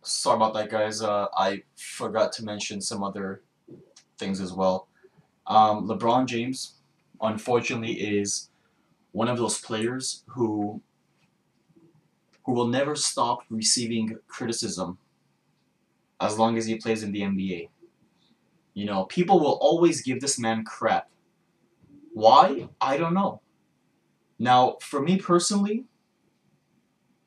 Sorry about that, guys. I forgot to mention some other things as well. LeBron James, unfortunately, is one of those players who will never stop receiving criticism as long as he plays in the NBA. You know, people will always give this man crap. Why? I don't know. Now, for me personally,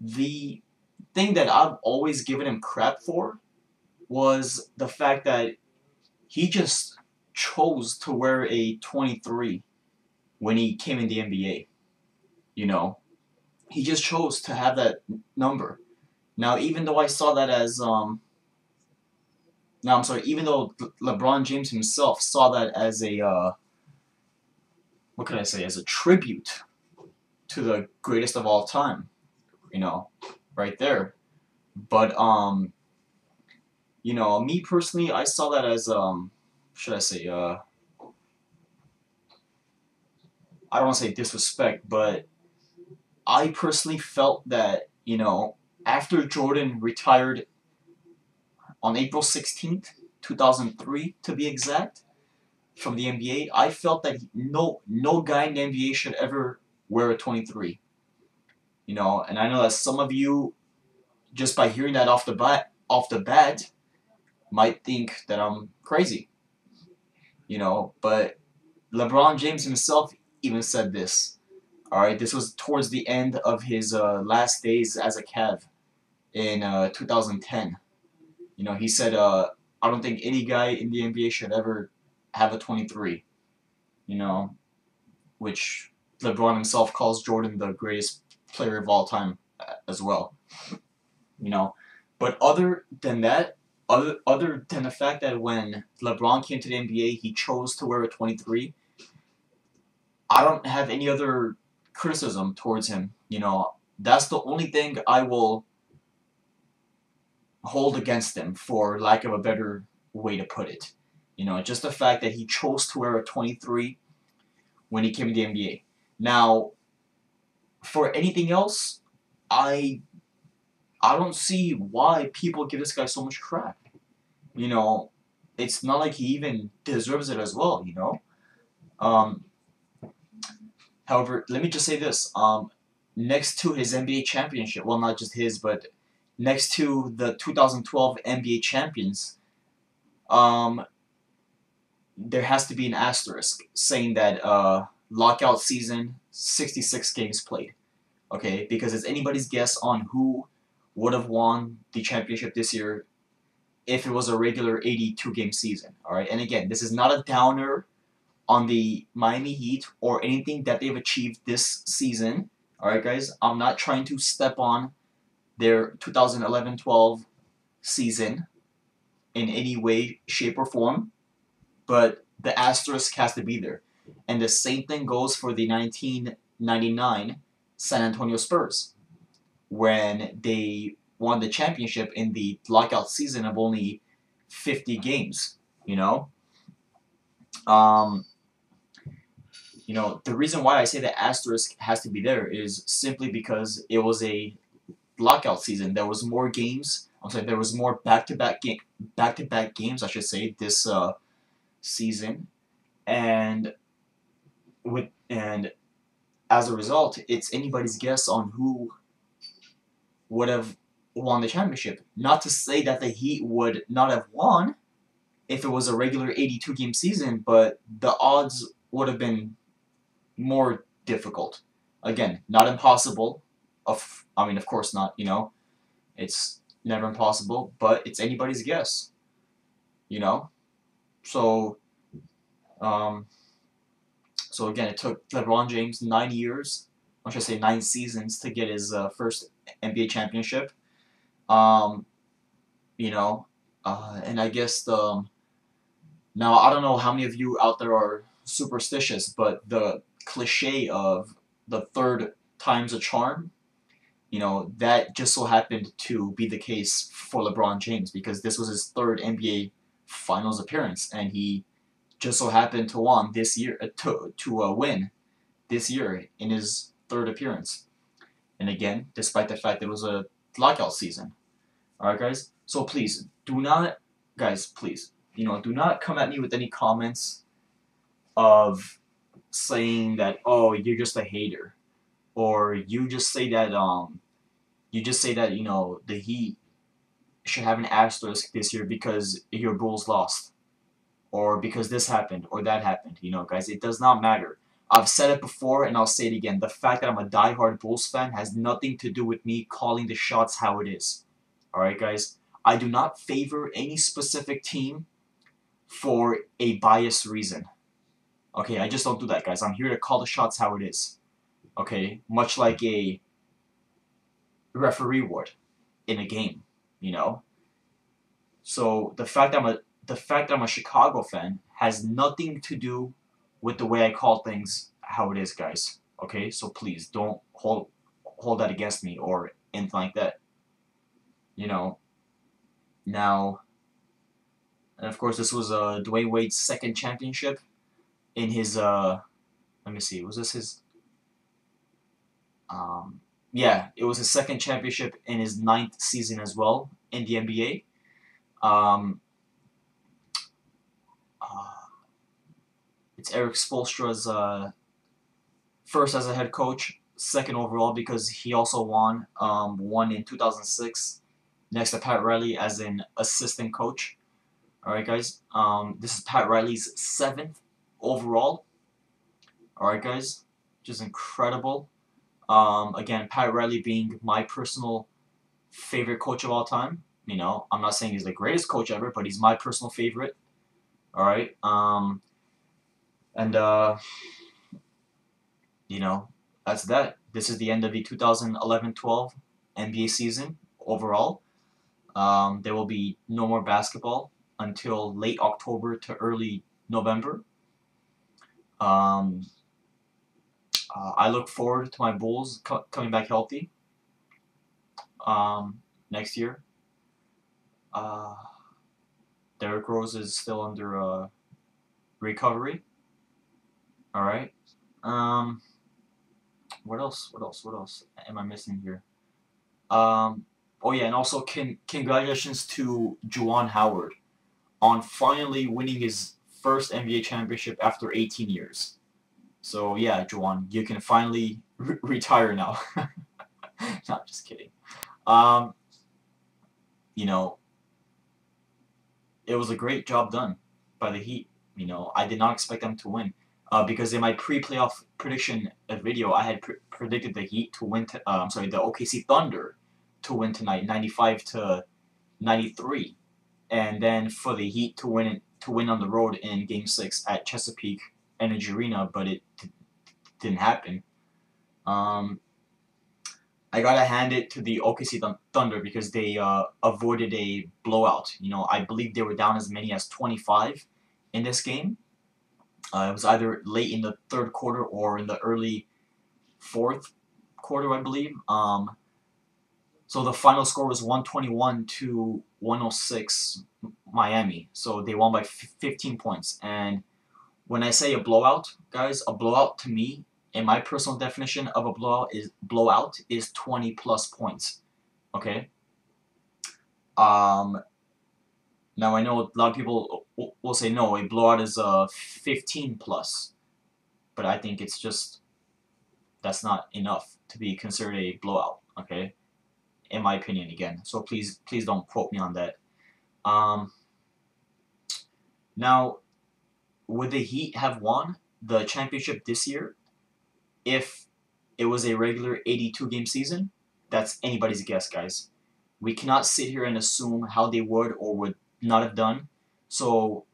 the thing that I've always given him crap for was the fact that he just chose to wear a 23 when he came in the NBA. You know, he just chose to have that number. Now, even though I saw that as now I'm sorry, even though LeBron James himself saw that as a what can I say, as a tribute to the greatest of all time. You know, right there. But you know, me personally, I saw that as should I say I don't want to say disrespect, but I personally felt that, you know, after Jordan retired on April 16th, 2003, to be exact, from the NBA, I felt that no guy in the NBA should ever wear a 23. You know, and I know that some of you, just by hearing that off the bat, might think that I'm crazy. You know, but LeBron James himself even said this. All right, this was towards the end of his last days as a Cav in 2010. You know, he said, "I don't think any guy in the NBA should ever have a 23." You know, which LeBron himself calls Jordan the greatest player of all time as well. You know, but other than that, other than the fact that when LeBron came to the NBA, he chose to wear a 23. I don't have any other criticism towards him. You know, that's the only thing I will hold against him, for lack of a better way to put it. You know, just the fact that he chose to wear a 23 when he came to the NBA. Now, for anything else, I I don't see why people give this guy so much crap. You know, it's not like he even deserves it as well. You know. Um, However, let me just say this. Next to his NBA championship, well, not just his, but next to the 2012 NBA champions, um, there has to be an asterisk saying that lockout season, 66 games played. Okay, because it's anybody's guess on who would have won the championship this year if it was a regular 82 game season. All right, and again, this is not a downer on the Miami Heat or anything that they've achieved this season. All right, guys, I'm not trying to step on their 2011-12 season in any way, shape, or form, but the asterisk has to be there. And the same thing goes for the 1999 San Antonio Spurs, when they won the championship in the lockout season of only 50 games. You know, um, the reason why I say the asterisk has to be there is simply because it was a lockout season. There was more games. I'm sorry, there was more back-to-back games, I should say, this season, and and as a result, it's anybody's guess on who would have won the championship. Not to say that the Heat would not have won if it was a regular 82 game season, but the odds would have been more difficult. Again, not impossible. Of course not. You know, it's never impossible, but it's anybody's guess. You know, so um, so again, it took LeBron James 9 years, or should I say 9 seasons, to get his first NBA championship. Um, you know, and I guess now I don't know how many of you out there are superstitious, but the cliche of the third time's a charm, you know, that just so happened to be the case for LeBron James, because this was his third NBA Finals appearance, and he just so happened to win this year in his third appearance. And again, despite the fact that it was a lockout season. Alright, guys? So please, do not, guys, please, do not come at me with any comments of saying that, oh, you're just a hater. Or you just say that, the Heat should have an asterisk this year because your Bulls lost. Or because this happened or that happened. Guys, it does not matter. I've said it before and I'll say it again. The fact that I'm a diehard Bulls fan has nothing to do with me calling the shots how it is. Alright, guys? I do not favor any specific team for a biased reason. Okay, I just don't do that, guys. I'm here to call the shots how it is. Okay? Much like a referee would in a game, So the fact that I'm a Chicago fan has nothing to do with the way I call things how it is, guys. Okay? So please don't hold that against me or anything like that. Now, and of course, this was Dwayne Wade's second championship in his let me see, was this his yeah, it was his second championship in his 9th season as well in the NBA. It's Eric Spoelstra's first as a head coach, second overall because he also won in 2006 next to Pat Riley as an assistant coach. Alright, guys. This is Pat Riley's 7th overall. Alright, guys. Which is incredible. Again, Pat Riley being my personal favorite coach of all time. I'm not saying he's the greatest coach ever, but he's my personal favorite. Alright. And, that's that. This is the end of the 2011-12 NBA season overall. There will be no more basketball until late October to early November. I look forward to my Bulls coming back healthy next year. Derrick Rose is still under recovery. All right. What else am I missing here? Oh yeah, and also congratulations to Juwan Howard on finally winning his first NBA championship after 18 years. So yeah, Juwan, you can finally retire now. Not just kidding. It was a great job done by the Heat. I did not expect them to win. Because in my pre-playoff prediction video, I had predicted the Heat to win. The OKC Thunder to win tonight, 95-93, and then for the Heat to win on the road in Game 6 at Chesapeake Energy Arena, but it didn't happen. I gotta hand it to the OKC Thunder because they avoided a blowout. I believe they were down as many as 25 in this game. It was either late in the third quarter or in the early fourth quarter, I believe. So the final score was 121-106 Miami. So they won by 15 points. And when I say a blowout, guys, a blowout to me, in my personal definition of a blowout is 20 plus points. Okay? Now I know a lot of people will say no, a blowout is 15 plus, but I think it's just that's not enough to be considered a blowout. Okay, in my opinion, again. So please don't quote me on that. Now, would the Heat have won the championship this year if it was a regular 82-game season? That's anybody's guess, guys. We cannot sit here and assume how they would or would not have done. So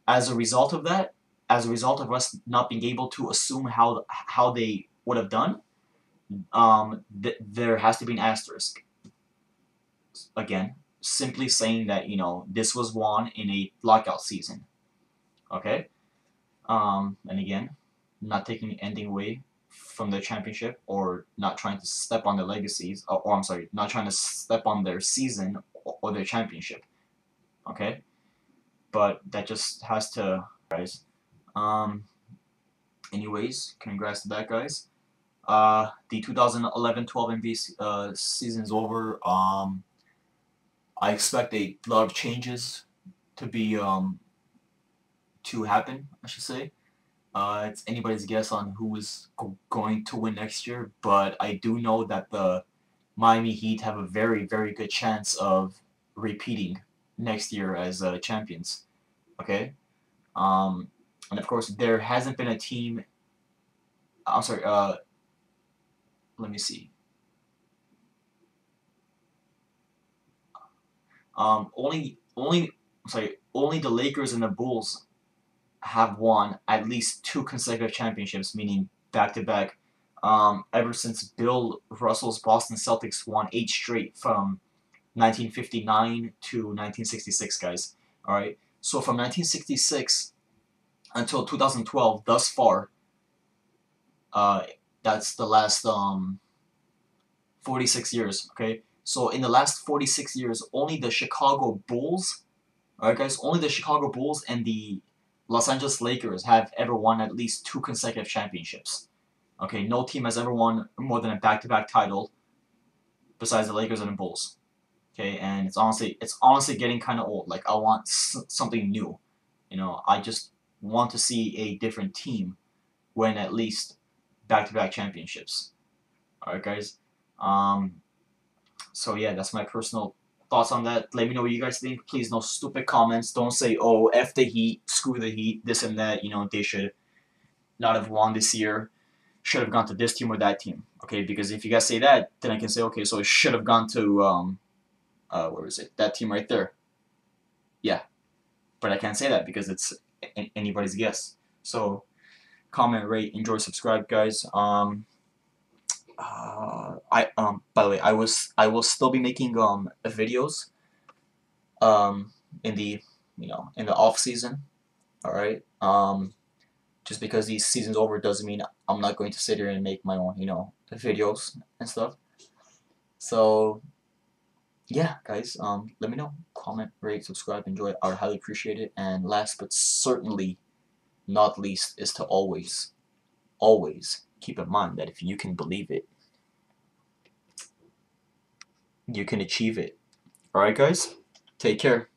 as a result of that, as a result of us not being able to assume how they would have done, there has to be an asterisk. Again, simply saying that this was won in a lockout season. Okay, and again, not taking anything away from the championship or not trying to step on their legacies, or I'm sorry, not trying to step on their season or their championship. Okay, but that just has to, guys. Anyways, congrats to that, guys. The 2011-12 NBA season's over. I expect a lot of changes to be to happen, I should say. It's anybody's guess on who is going to win next year, but I do know that the Miami Heat have a very, very good chance of repeating next year as champions. Okay, um, and of course there hasn't been a team. I'm sorry. Let me see. Only. I'm sorry. Only the Lakers and the Bulls have won at least two consecutive championships, meaning back to back. Ever since Bill Russell's Boston Celtics won 8 straight from 1959 to 1966, guys. All right. So from 1966 until 2012, thus far, uh, that's the last 46 years. Okay. So in the last 46 years, only the Chicago Bulls, all right, guys, only the Chicago Bulls and the Los Angeles Lakers have ever won at least two consecutive championships. Okay, no team has ever won more than a back-to-back title besides the Lakers and the Bulls. Okay, and it's honestly getting kind of old. Like I want something new. I just want to see a different team win at least back-to-back championships. All right, guys. Um, so yeah, that's my personal thoughts on that. Let me know what you guys think. Please, no stupid comments. Don't say, "Oh, f the Heat, screw the Heat, this and that." They should not have won this year. Should have gone to this team or that team. Okay, because if you guys say that, then I can say, okay, so it should have gone to where is it? That team right there. Yeah, but I can't say that because it's anybody's guess. So comment, rate, enjoy, subscribe, guys. By the way, I will still be making videos in the in the off season. All right. Just because the season's over doesn't mean I'm not going to sit here and make my own videos and stuff. So yeah, guys. Let me know. Comment, rate, subscribe, enjoy. I would highly appreciate it. And last but certainly not least is to always, always keep in mind that if you can believe it, you can achieve it. All right, guys. Take care.